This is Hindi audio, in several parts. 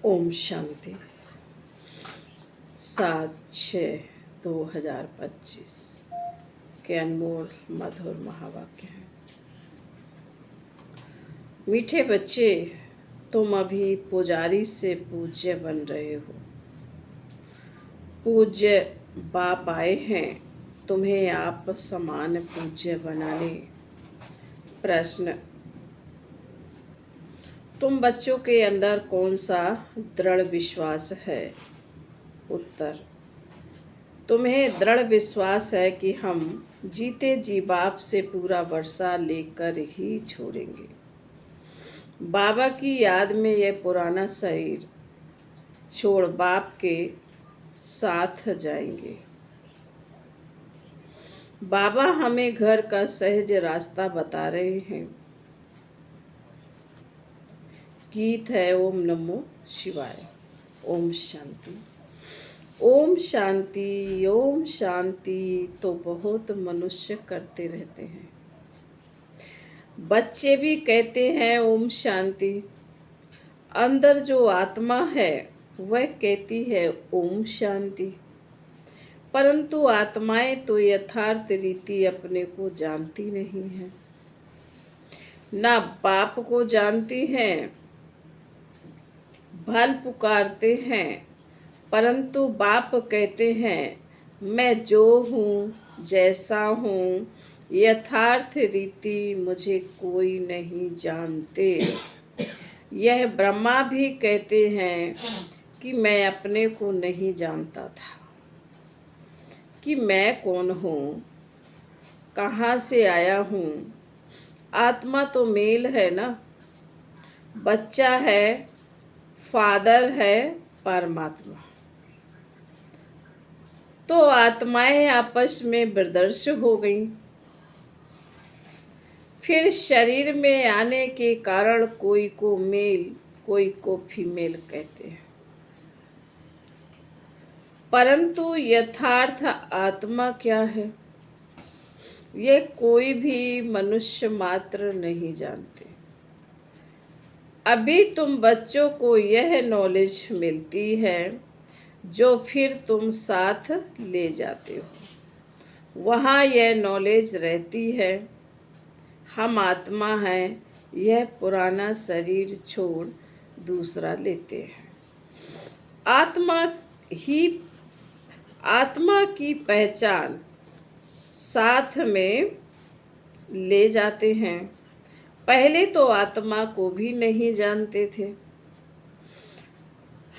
ओम शांति। 7/6/2025 के अनमोल मधुर महावाक्य हैं। मीठे बच्चे, तुम अभी पुजारी से पूज्य बन रहे हो। पूज्य बाप आए हैं तुम्हें आप समान पूज्य बनाने। प्रश्न: तुम बच्चों के अंदर कौन सा दृढ़ विश्वास है? उत्तर: तुम्हें दृढ़ विश्वास है कि हम जीते जी बाप से पूरा वर्षा लेकर ही छोड़ेंगे। बाबा की याद में यह पुराना शरीर छोड़ बाप के साथ जाएंगे। बाबा हमें घर का सहज रास्ता बता रहे हैं। गीत है ओम नमो शिवाय। ओम शांति। ओम शांति। ओम शांति तो बहुत मनुष्य करते रहते हैं। बच्चे भी कहते हैं ओम शांति। अंदर जो आत्मा है वह कहती है ओम शांति। परंतु आत्माएं तो यथार्थ रीति अपने को जानती नहीं है, ना बाप को जानती हैं। भल पुकारते हैं परंतु बाप कहते हैं मैं जो हूँ जैसा हूँ, यथार्थ रीति मुझे कोई नहीं जानते। यह ब्रह्मा भी कहते हैं कि मैं अपने को नहीं जानता था कि मैं कौन हूँ, कहाँ से आया हूँ। आत्मा तो मेल है ना, बच्चा है, फादर है परमात्मा। तो आत्माएं आपस में ब्रदर्श हो गईं। फिर शरीर में आने के कारण कोई को मेल कोई को फीमेल कहते हैं, परंतु यथार्थ आत्मा क्या है ये कोई भी मनुष्य मात्र नहीं जानते। अभी तुम बच्चों को यह नॉलेज मिलती है जो फिर तुम साथ ले जाते हो। वहाँ यह नॉलेज रहती है हम आत्मा हैं, यह पुराना शरीर छोड़ दूसरा लेते हैं। आत्मा की पहचान साथ में ले जाते हैं। पहले तो आत्मा को भी नहीं जानते थे।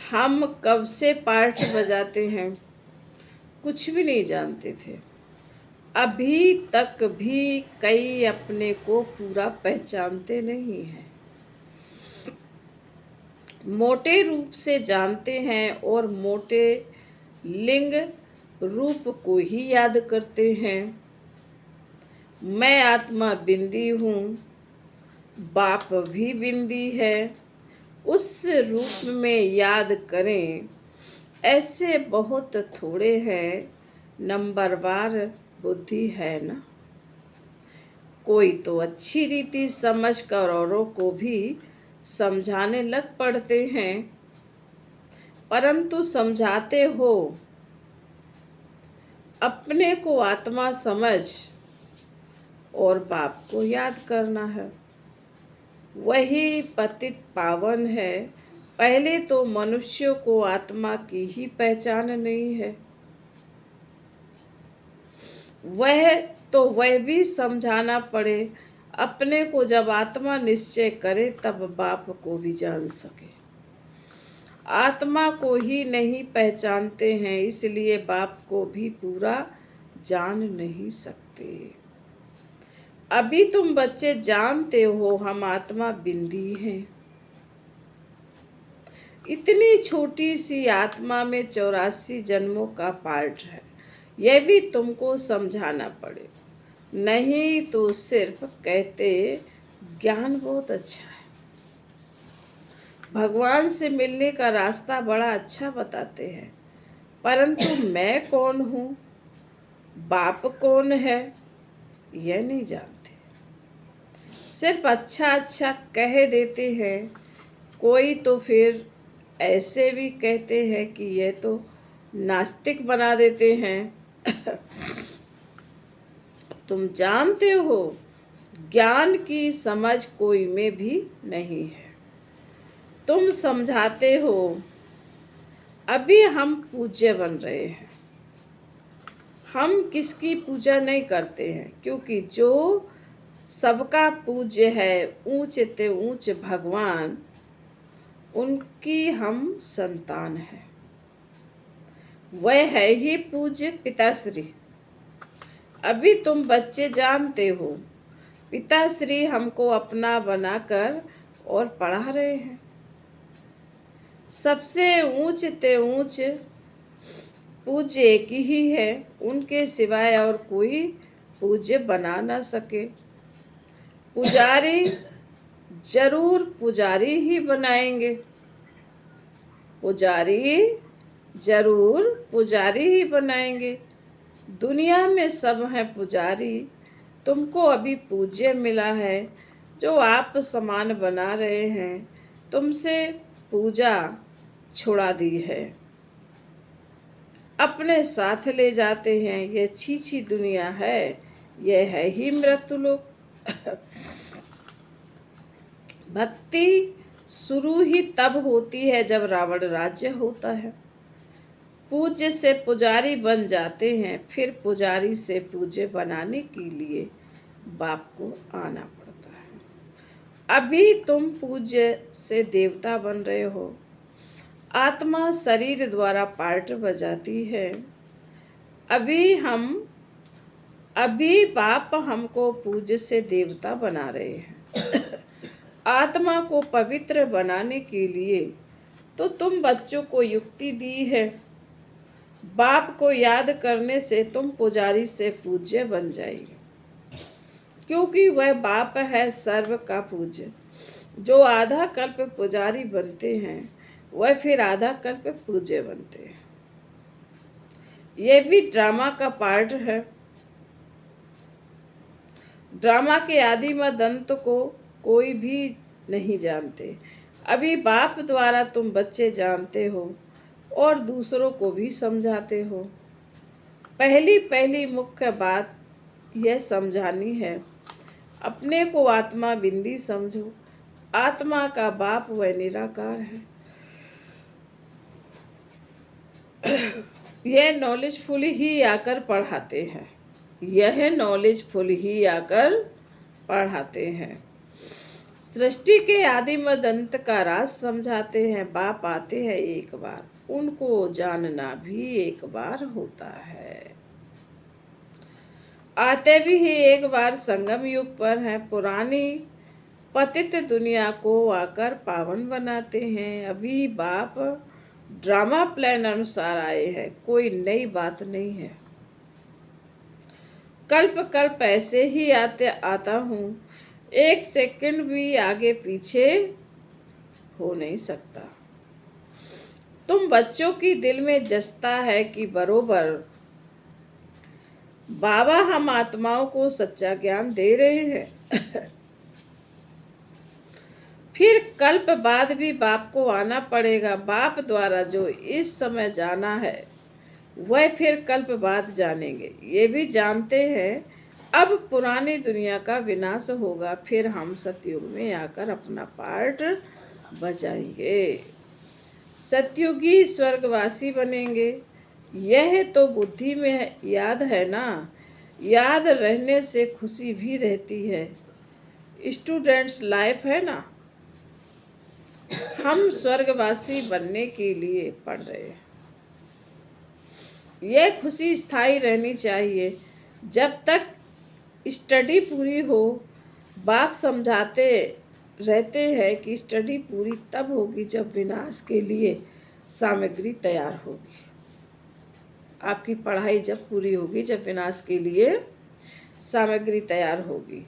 हम कब से पाठ बजाते हैं कुछ भी नहीं जानते थे। अभी तक भी कई अपने को पूरा पहचानते नहीं हैं। मोटे रूप से जानते हैं और मोटे लिंग रूप को ही याद करते हैं। मैं आत्मा बिंदी हूँ, बाप भी बिंदी है। उस रूप में याद करें। ऐसे बहुत थोड़े हैं, नंबरवार बुद्धि है ना। कोई तो अच्छी रीति समझ कर औरों को भी समझाने लग पड़ते हैं, परंतु समझाते हो अपने को आत्मा समझ और बाप को याद करना है। वही पतित पावन है। पहले तो मनुष्यों को आत्मा की ही पहचान नहीं है। वह भी समझाना पड़े। अपने को जब आत्मा निश्चय करे तब बाप को भी जान सके। आत्मा को ही नहीं पहचानते हैं, इसलिए बाप को भी पूरा जान नहीं सकते। अभी तुम बच्चे जानते हो हम आत्मा बिंदी हैं। इतनी छोटी सी आत्मा में 84 जन्मों का पार्ट है। यह भी तुमको समझाना पड़े। नहीं तो सिर्फ कहते ज्ञान बहुत अच्छा है, भगवान से मिलने का रास्ता बड़ा अच्छा बताते हैं, परंतु मैं कौन हूँ, बाप कौन है, यह नहीं जानते। सिर्फ अच्छा अच्छा कह देते हैं। कोई तो फिर ऐसे भी कहते हैं कि यह तो नास्तिक बना देते हैं। तुम जानते हो, ज्ञान की समझ कोई में भी नहीं है। तुम समझाते हो, अभी हम पूज्य बन रहे हैं। हम किसकी पूजा नहीं करते हैं, क्योंकि जो सबका पूज्य है, ऊंच ते ऊंच भगवान, उनकी हम संतान हैं। वह है ही पूज्य पिताश्री। अभी तुम बच्चे जानते हो, पिताश्री हमको अपना बनाकर और पढ़ा रहे हैं। सबसे ऊंच ते ऊंच पूज्य एक ही है, उनके सिवाय और कोई पूज्य बना ना सके। पुजारी जरूर पुजारी ही बनाएंगे, पुजारी जरूर पुजारी ही बनाएंगे। दुनिया में सब है पुजारी, तुमको अभी पूज्य मिला है। जो आप समान बना रहे हैं, तुमसे पूजा छुड़ा दी है, अपने साथ ले जाते हैं। यह छी दुनिया है, यह है ही मृत्युलोक। भक्ति शुरू ही तब होती है जब रावण राज्य होता है। पूज्य से पुजारी बन जाते हैं, फिर पुजारी से पूज्य बनाने के लिए बाप को आना पड़ता है। अभी तुम पूज्य से देवता बन रहे हो। आत्मा शरीर द्वारा पार्ट बजाती है। अभी बाप हमको पूज्य से देवता बना रहे हैं। आत्मा को पवित्र बनाने के लिए तो तुम बच्चों को युक्ति दी है। बाप को याद करने से तुम पुजारी से पूज्य बन जाएंगे, क्योंकि वह बाप है सर्व का पूज्य। जो आधा कल्प पुजारी बनते हैं, वह फिर आधा कल्प पूज्य बनते हैं। यह भी ड्रामा का पार्ट है। ड्रामा के आदि मदंत को कोई भी नहीं जानते। अभी बाप द्वारा तुम बच्चे जानते हो और दूसरों को भी समझाते हो। पहली मुख्य बात यह समझानी है, अपने को आत्मा बिंदी समझो। आत्मा का बाप वह निराकार है। यह नॉलेजफुल ही आकर पढ़ाते हैं। यह नॉलेजफुल ही आकर पढ़ाते हैं। सृष्टि के आदि मदंत का राज समझाते हैं। बाप आते हैं एक बार, उनको जानना भी एक बार होता है। आते भी ही एक बार संगम युग पर हैं। पुरानी पतित दुनिया को आकर पावन बनाते हैं। अभी बाप ड्रामा प्लान अनुसार आए हैं, कोई नई बात नहीं है। कल्प कल्प ऐसे ही आता हूँ, एक सेकंड भी आगे पीछे हो नहीं सकता। तुम बच्चों की दिल में जसता है कि बरोबर बाबा हम आत्माओं को सच्चा ज्ञान दे रहे हैं। फिर कल्प बाद भी बाप को आना पड़ेगा। बाप द्वारा जो इस समय जाना है, वह फिर कल्प बाद जानेंगे। ये भी जानते हैं अब पुरानी दुनिया का विनाश होगा, फिर हम सतयुग में आकर अपना पार्ट बजाएंगे। सतयुगी स्वर्गवासी बनेंगे। यह तो बुद्धि में याद है ना। याद रहने से खुशी भी रहती है। स्टूडेंट्स लाइफ है ना। हम स्वर्गवासी बनने के लिए पढ़ रहे हैं। यह खुशी स्थायी रहनी चाहिए। जब तक स्टडी पूरी हो, बाप समझाते रहते हैं कि स्टडी पूरी तब होगी जब विनाश के लिए सामग्री तैयार होगी। आपकी पढ़ाई जब पूरी होगी, जब विनाश के लिए सामग्री तैयार होगी,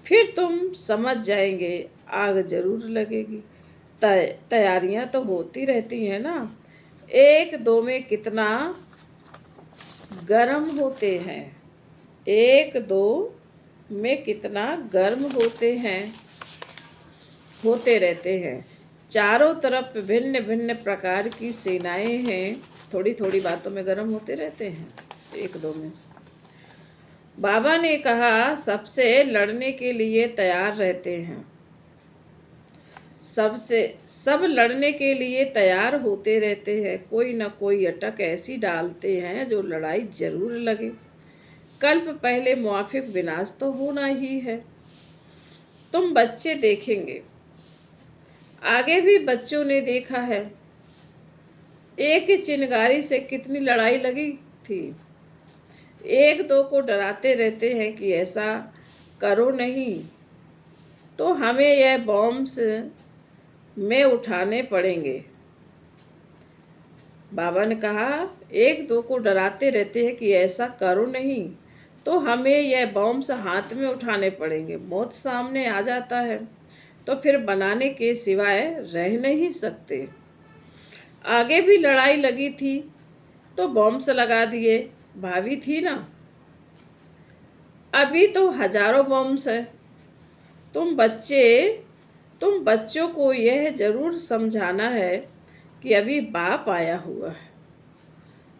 फिर तुम समझ जाएंगे। आग जरूर लगेगी। तैयारियां तो होती रहती हैं ना। एक दो में कितना गर्म होते हैं, एक दो में कितना गर्म होते हैं, होते रहते हैं। चारों तरफ भिन्न भिन्न प्रकार की सेनाएं हैं। थोड़ी थोड़ी बातों में गर्म होते रहते हैं, एक दो में। बाबा ने कहा सबसे लड़ने के लिए तैयार रहते हैं, सब लड़ने के लिए तैयार होते रहते हैं। कोई न कोई अटक ऐसी डालते हैं जो लड़ाई जरूर लगे। कल्प पहले मुआफिक विनाश तो होना ही है। तुम बच्चे देखेंगे, आगे भी बच्चों ने देखा है, एक ही चिनगारी से कितनी लड़ाई लगी थी। एक दो को डराते रहते हैं कि ऐसा करो नहीं तो हमें यह बॉम्ब्स में उठाने पड़ेंगे। बाबा ने कहा एक दो को डराते रहते हैं कि ऐसा करो नहीं तो हमें यह बॉम्ब्स हाथ में उठाने पड़ेंगे। मौत सामने आ जाता है तो फिर बनाने के सिवाय रह नहीं सकते। आगे भी लड़ाई लगी थी तो बॉम्ब्स लगा दिए, भावी थी ना। अभी तो हजारों बॉम्ब्स है। तुम बच्चों को यह जरूर समझाना है कि अभी बाप आया हुआ है,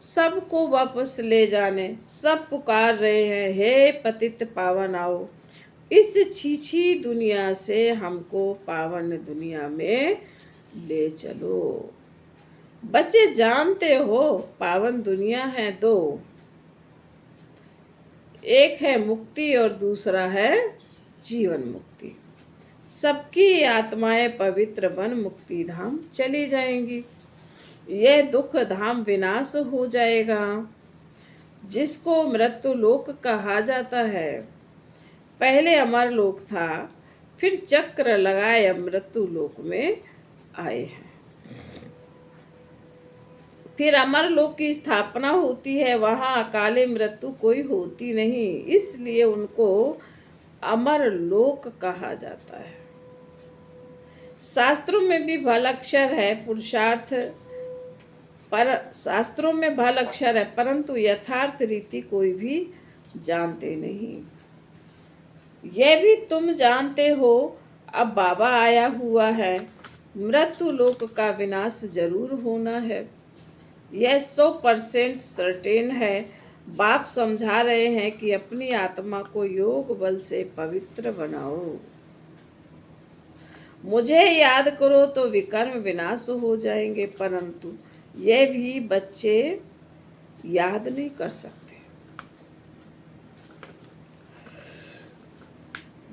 सबको वापस ले जाने। सब पुकार रहे हैं, हे पतित पावन आओ, इस छीछी दुनिया से हमको पावन दुनिया में ले चलो। बच्चे जानते हो पावन दुनिया है दो, एक है मुक्ति और दूसरा है जीवन मुक्ति। सबकी आत्माएं पवित्र बन मुक्ति धाम चली जाएंगी। यह दुख धाम विनाश हो जाएगा, जिसको मृत्यु लोक कहा जाता है। पहले अमर लोक था, फिर चक्र लगाए मृत्यु लोक में आए हैं। फिर अमर लोक की स्थापना होती है, वहां अकाले मृत्यु कोई होती नहीं, इसलिए उनको अमर लोक कहा जाता है। शास्त्रों में भी भल अक्षर है पुरुषार्थ पर शास्त्रों में भल अक्षर है, परंतु यथार्थ रीति कोई भी जानते नहीं। यह भी तुम जानते हो, अब बाबा आया हुआ है, मृत्यु लोक का विनाश जरूर होना है। यह 100% सर्टेन है। बाप समझा रहे हैं कि अपनी आत्मा को योग बल से पवित्र बनाओ। मुझे याद करो तो विकर्म विनाश हो जाएंगे, परंतु यह भी बच्चे याद नहीं कर सकते।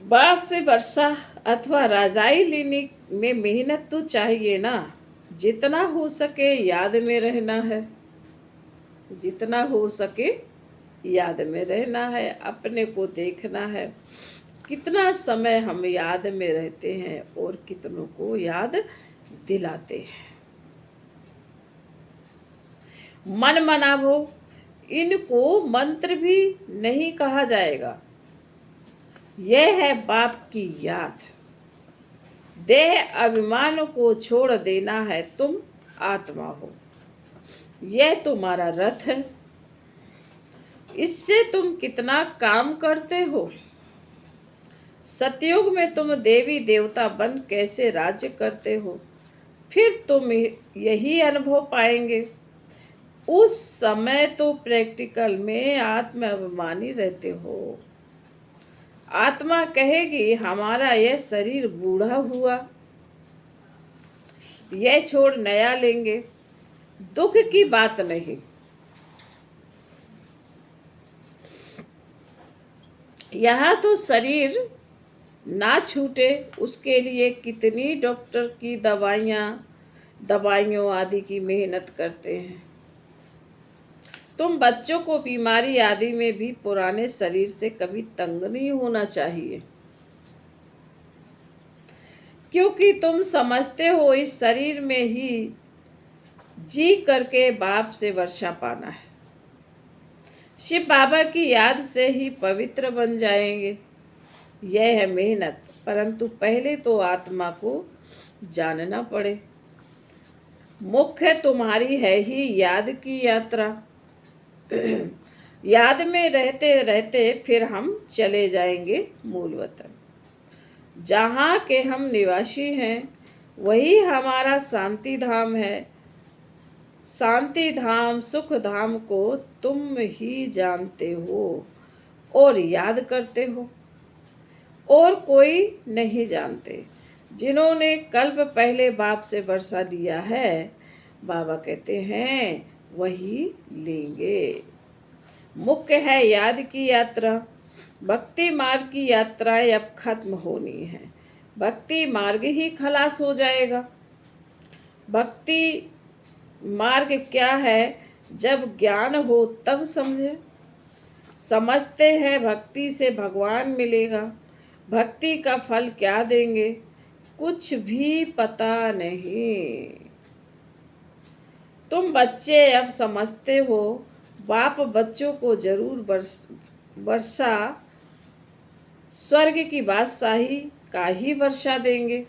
बाप से वर्षा अथवा रजाई लेने में मेहनत तो चाहिए ना। जितना हो सके याद में रहना है, जितना हो सके याद में रहना है, अपने को देखना है कितना समय हम याद में रहते हैं और कितनों को याद दिलाते हैं। मन मनावो, इनको मंत्र भी नहीं कहा जाएगा, यह है बाप की याद। देह अभिमान को छोड़ देना है, तुम आत्मा हो, यह तुम्हारा रथ है। इससे तुम कितना काम करते हो। सतयुग में तुम देवी देवता बन कैसे राज्य करते हो, फिर तुम यही अनुभव पाएंगे। उस समय तो प्रैक्टिकल में आत्म अभिमानी रहते हो। आत्मा कहेगी हमारा यह शरीर बूढ़ा हुआ, यह छोड़ नया लेंगे। दुख की बात नहीं, यहाँ तो शरीर ना छूटे उसके लिए कितनी डॉक्टर की दवाइयों आदि की मेहनत करते हैं। तुम बच्चों को बीमारी आदि में भी पुराने शरीर से कभी तंग नहीं होना चाहिए, क्योंकि तुम समझते हो इस शरीर में ही जी करके बाप से वर्षा पाना है। शिव बाबा की याद से ही पवित्र बन जाएंगे। यह है मेहनत, परंतु पहले तो आत्मा को जानना पड़े। मुख्य तुम्हारी है ही याद की यात्रा। याद में रहते रहते फिर हम चले जाएंगे मूल वतन, जहाँ के हम निवासी हैं। वही हमारा शांति धाम है। शांति धाम सुख धाम को तुम ही जानते हो और याद करते हो, और कोई नहीं जानते। जिन्होंने कल्प पहले बाप से वर्षा लिया है, बाबा कहते हैं वही लेंगे। मुख्य है याद की यात्रा। भक्ति मार्ग की यात्रा अब खत्म होनी है। भक्ति मार्ग ही खलास हो जाएगा। भक्ति मार्ग क्या है? जब ज्ञान हो तब समझे। समझते हैं भक्ति से भगवान मिलेगा। भक्ति का फल क्या देंगे? कुछ भी पता नहीं। तुम बच्चे अब समझते हो, बाप बच्चों को जरूर वर्षा स्वर्ग की बादशाही का ही वर्षा देंगे।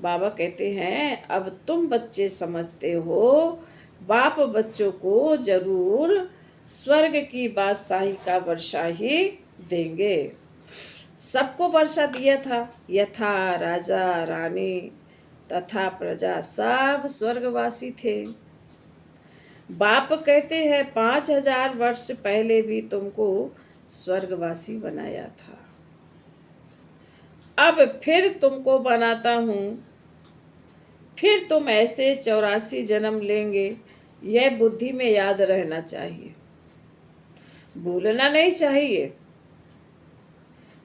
बाबा कहते हैं अब तुम बच्चे समझते हो, बाप बच्चों को जरूर स्वर्ग की बादशाही का वर्षा ही देंगे। सबको वर्षा दिया था। यथा राजा रानी तथा प्रजा सब स्वर्गवासी थे। बाप कहते हैं 5000 वर्ष पहले भी तुमको स्वर्गवासी बनाया था। अब फिर तुमको बनाता हूँ। फिर तुम ऐसे 84 जन्म लेंगे। यह बुद्धि में याद रहना चाहिए, भूलना नहीं चाहिए।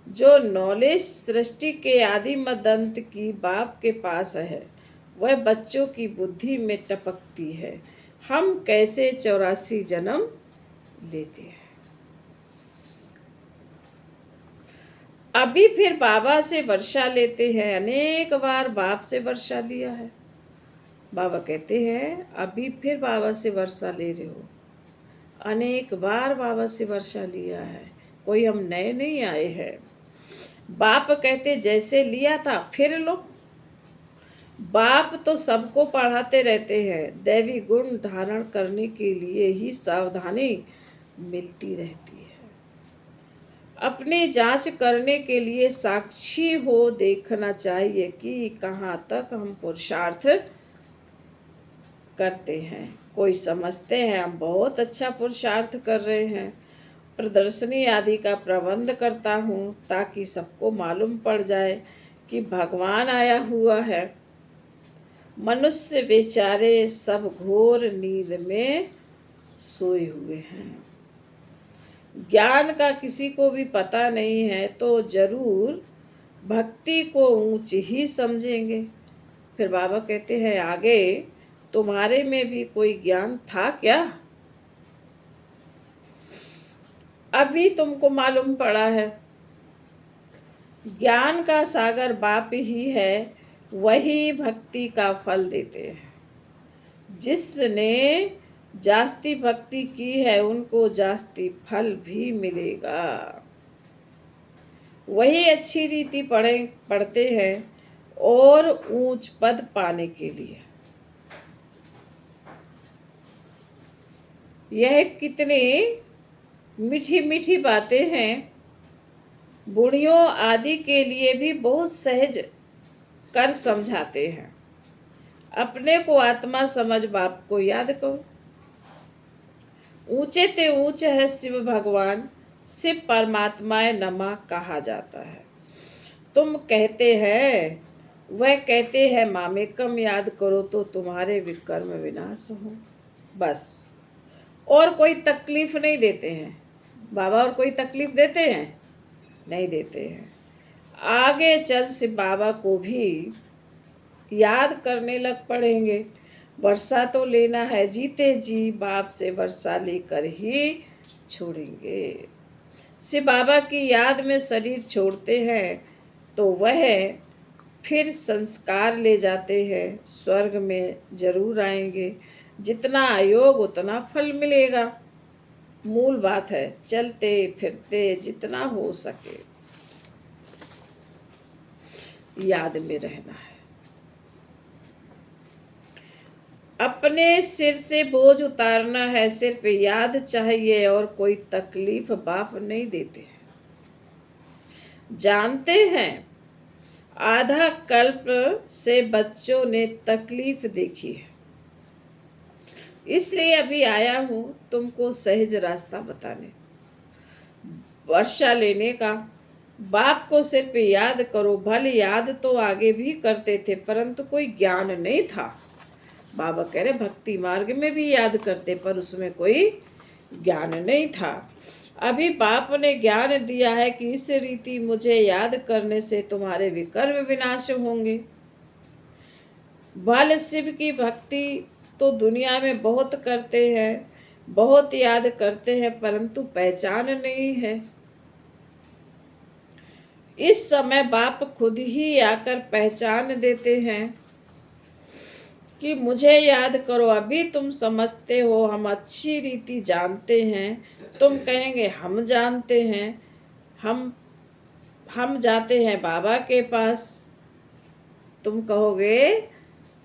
जो नॉलेज सृष्टि के आदि मदंत की बाप के पास है, वह बच्चों की बुद्धि में टपकती है। हम कैसे 84 जन्म लेते हैं। अभी फिर बाबा से वर्षा लेते हैं। अनेक बार बाप से वर्षा लिया है। बाबा कहते हैं अभी फिर बाबा से वर्षा ले रहे हो। अनेक बार बाबा से वर्षा लिया है, कोई हम नए नहीं आए हैं। बाप कहते जैसे लिया था फिर लो। बाप तो सबको पढ़ाते रहते हैं। दैवी गुण धारण करने के लिए ही सावधानी मिलती रहती है। अपनी जांच करने के लिए साक्षी हो देखना चाहिए कि कहाँ तक हम पुरुषार्थ करते हैं। कोई समझते हैं हम बहुत अच्छा पुरुषार्थ कर रहे हैं। प्रदर्शनी आदि का प्रबंध करता हूँ ताकि सबको मालूम पड़ जाए कि भगवान आया हुआ है। मनुष्य बेचारे सब घोर नींद में सोए हुए हैं। ज्ञान का किसी को भी पता नहीं है तो जरूर भक्ति को ऊंच ही समझेंगे। फिर बाबा कहते हैं आगे तुम्हारे में भी कोई ज्ञान था क्या? अभी तुमको मालूम पड़ा है। ज्ञान का सागर बाप ही है, वही भक्ति का फल देते हैं। जिसने जास्ती भक्ति की है उनको जास्ती फल भी मिलेगा। वही अच्छी रीति पढ़ते हैं और ऊंच पद पाने के लिए। यह कितनी मीठी मीठी बातें हैं। बूढ़ियों आदि के लिए भी बहुत सहज कर समझाते हैं। अपने को आत्मा समझ बाप को याद करो। ऊंचे ते ऊंच है शिव भगवान, शिव परमात्माए नमः कहा जाता है। तुम कहते हैं, वह कहते हैं मामेकम याद करो तो तुम्हारे विकर्म विनाश हो। बस, और कोई तकलीफ नहीं देते हैं बाबा। और कोई तकलीफ देते हैं? नहीं देते हैं। आगे चल से बाबा को भी याद करने लग पड़ेंगे। वर्षा तो लेना है, जीते जी बाप से वर्षा लेकर ही छोड़ेंगे। शिव बाबा की याद में शरीर छोड़ते हैं तो वह फिर संस्कार ले जाते हैं। स्वर्ग में जरूर आएंगे। जितना योग उतना फल मिलेगा। मूल बात है चलते फिरते जितना हो सके याद में रहना है। अपने सिर से बोझ उतारना है। सिर्फ याद चाहिए और कोई तकलीफ बाप नहीं देते हैं। जानते हैं आधा कल्प से बच्चों ने तकलीफ देखी है, इसलिए अभी आया हूँ तुमको सहज रास्ता बताने। वर्षा लेने का बाप को सिर्फ याद करो। भले याद तो आगे भी करते थे, परंतु कोई ज्ञान नहीं था। बाबा कह रहे भक्ति मार्ग में भी याद करते, पर उसमें कोई ज्ञान नहीं था। अभी बाप ने ज्ञान दिया है कि इस रीति मुझे याद करने से तुम्हारे विकर्म विनाश होंगे। बाल शिव की भक्ति तो दुनिया में बहुत करते हैं, बहुत याद करते हैं, परंतु पहचान नहीं है। इस समय बाप खुद ही आकर पहचान देते हैं कि मुझे याद करो। अभी तुम समझते हो, हम अच्छी रीति जानते हैं। तुम कहेंगे हम जानते हैं, हम जाते हैं बाबा के पास। तुम कहोगे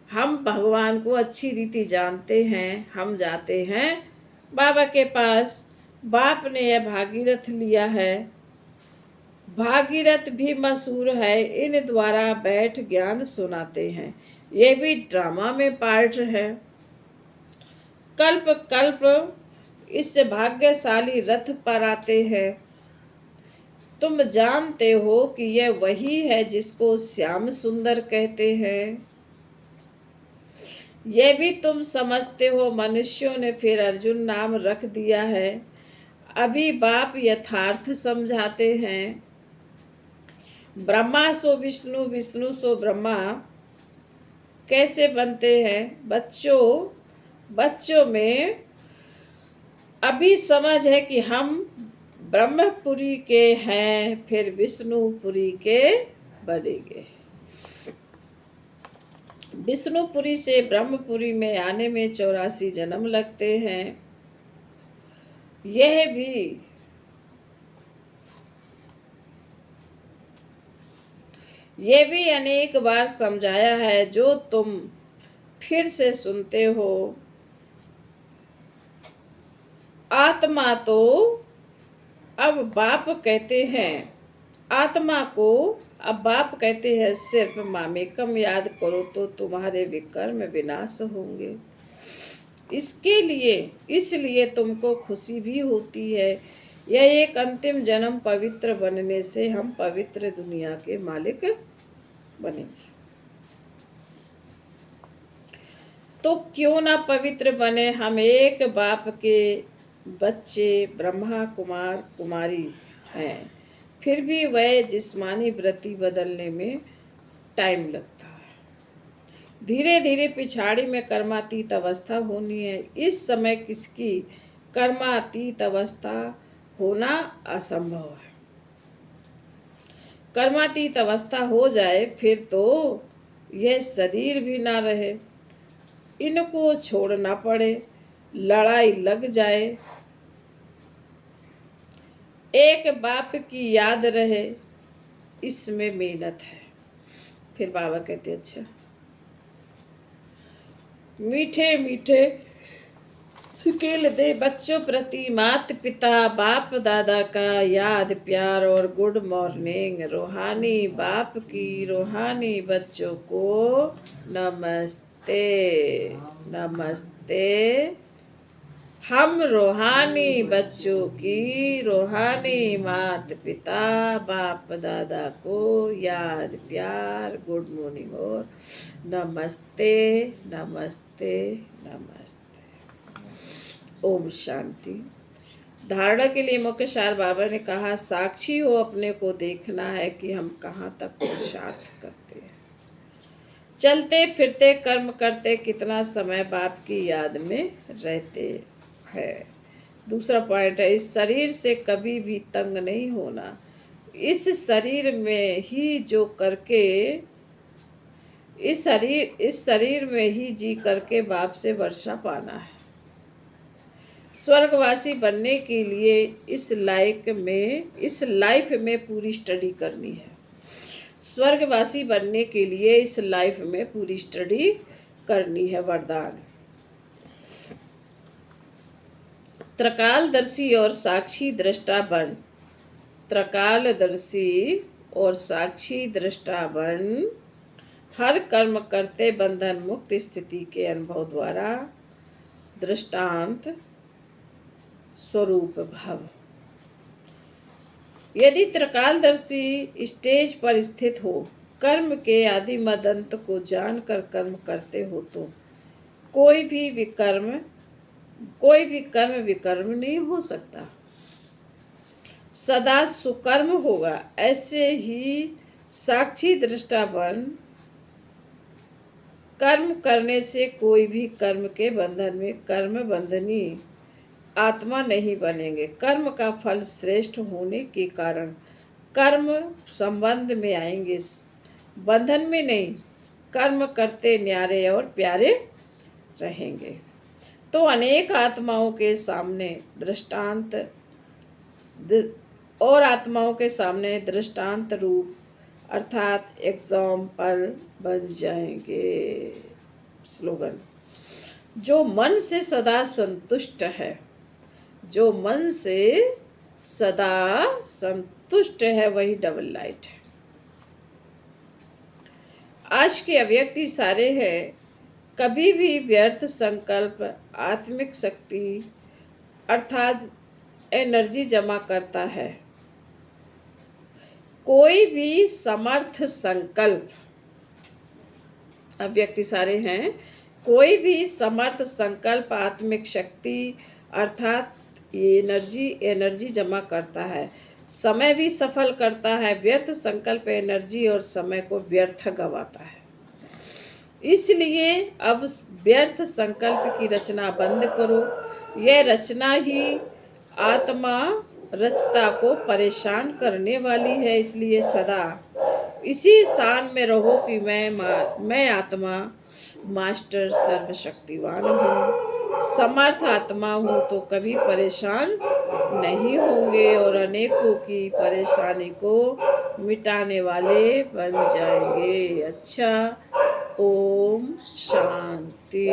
हम भगवान को अच्छी रीति जानते हैं, हम जाते हैं बाबा के पास। बाप ने यह भागीरथ लिया है। भागीरथ भी मशहूर है, इन द्वारा बैठ ज्ञान सुनाते हैं। ये भी ड्रामा में पार्ट है। कल्प कल्प इस भाग्यशाली रथ पर आते हैं। तुम जानते हो कि यह वही है जिसको श्याम सुंदर कहते हैं। यह भी तुम समझते हो, मनुष्यों ने फिर अर्जुन नाम रख दिया है। अभी बाप यथार्थ समझाते हैं। ब्रह्मा सो विष्णु, विष्णु सो ब्रह्मा कैसे बनते हैं? बच्चों में अभी समझ है कि हम ब्रह्मपुरी के हैं, फिर विष्णुपुरी के बनेंगे। विष्णुपुरी से ब्रह्मपुरी में आने में 84 जन्म लगते हैं। यह भी अनेक बार समझाया है, जो तुम फिर से सुनते हो। आत्मा तो अब बाप कहते हैं, आत्मा को अब बाप कहते हैं सिर्फ मामेकम याद करो तो तुम्हारे विकर्म विनाश होंगे। इसलिए तुमको खुशी भी होती है। यह एक अंतिम जन्म पवित्र बनने से हम पवित्र दुनिया के मालिक बनेंगे। तो क्यों ना पवित्र बने? हम एक बाप के बच्चे ब्रह्मा कुमार कुमारी हैं, फिर भी वह जिस्मानी वृत्ति बदलने में टाइम लगता है। धीरे धीरे पिछाड़ी में कर्मातीत अवस्था होनी है। इस समय किसकी कर्मातीत अवस्था होना असंभव है। कर्मातीत अवस्था हो जाए फिर तो यह शरीर भी ना रहे, इनको छोड़ना पड़े, लड़ाई लग जाए, एक बाप की याद रहे, इसमें मेहनत है। फिर बाबा कहते अच्छा, मीठे मीठे सुकेल दे बच्चों प्रति माता पिता बाप दादा का याद प्यार और गुड मॉर्निंग। रूहानी बाप की रूहानी बच्चों को नमस्ते नमस्ते। हम रूहानी बच्चों की रूहानी माता पिता बाप दादा को याद प्यार गुड मॉर्निंग और नमस्ते नमस्ते नमस्ते। ओम शांति। धारणा के लिए मुख्य सार बाबा ने कहा, साक्षी हो, अपने को देखना है कि हम कहाँ तक पुरुषार्थ करते हैं। चलते फिरते कर्म करते कितना समय बाप की याद में रहते हैं। दूसरा पॉइंट है, इस शरीर से कभी भी तंग नहीं होना। इस शरीर में ही जो करके इस शरीर में ही जी करके बाप से वर्षा पाना है। स्वर्गवासी बनने के लिए इस लाइफ में पूरी स्टडी करनी है। स्वर्गवासी बनने के लिए इस लाइफ में पूरी स्टडी करनी है। वरदान, त्रकालदर्शी और साक्षी दृष्टा बन। त्रकालदर्शी और साक्षी दृष्टा बन हर कर्म करते बंधन मुक्त स्थिति के अनुभव द्वारा दृष्टांत स्वरूप भव। यदि त्रिकालदर्शी स्टेज पर स्थित हो, कर्म के आदि मदंत को जानकर कर्म करते हो तो कोई भी कर्म विकर्म नहीं हो सकता, सदा सुकर्म होगा। ऐसे ही साक्षी दृष्टा बन कर्म करने से कोई भी कर्म के बंधन में कर्म बंधनी आत्मा नहीं बनेंगे। कर्म का फल श्रेष्ठ होने के कारण कर्म संबंध में आएंगे, बंधन में नहीं। कर्म करते न्यारे और प्यारे रहेंगे। तो अनेक आत्माओं के सामने दृष्टांत रूप अर्थात एग्जाम्पल बन जाएंगे। स्लोगन। जो मन से सदा संतुष्ट है, जो मन से सदा संतुष्ट है वही डबल लाइट है। आज के अव्यक्ति सारे हैं, कभी भी व्यर्थ संकल्प आत्मिक शक्ति अर्थात एनर्जी जमा करता है। कोई भी समर्थ संकल्प, अव्यक्ति सारे हैं, कोई भी समर्थ संकल्प आत्मिक शक्ति अर्थात एनर्जी जमा करता है, समय भी सफल करता है। व्यर्थ संकल्प एनर्जी और समय को व्यर्थ गवाता है। इसलिए अब व्यर्थ संकल्प की रचना बंद करो। यह रचना ही आत्मा रचता को परेशान करने वाली है। इसलिए सदा इसी शान में रहो कि मैं आत्मा मास्टर सर्वशक्तिवान हूँ, समर्थ आत्मा हूँ, तो कभी परेशान नहीं होंगे और अनेकों की परेशानी को मिटाने वाले बन जाएंगे। अच्छा, ओम शांति।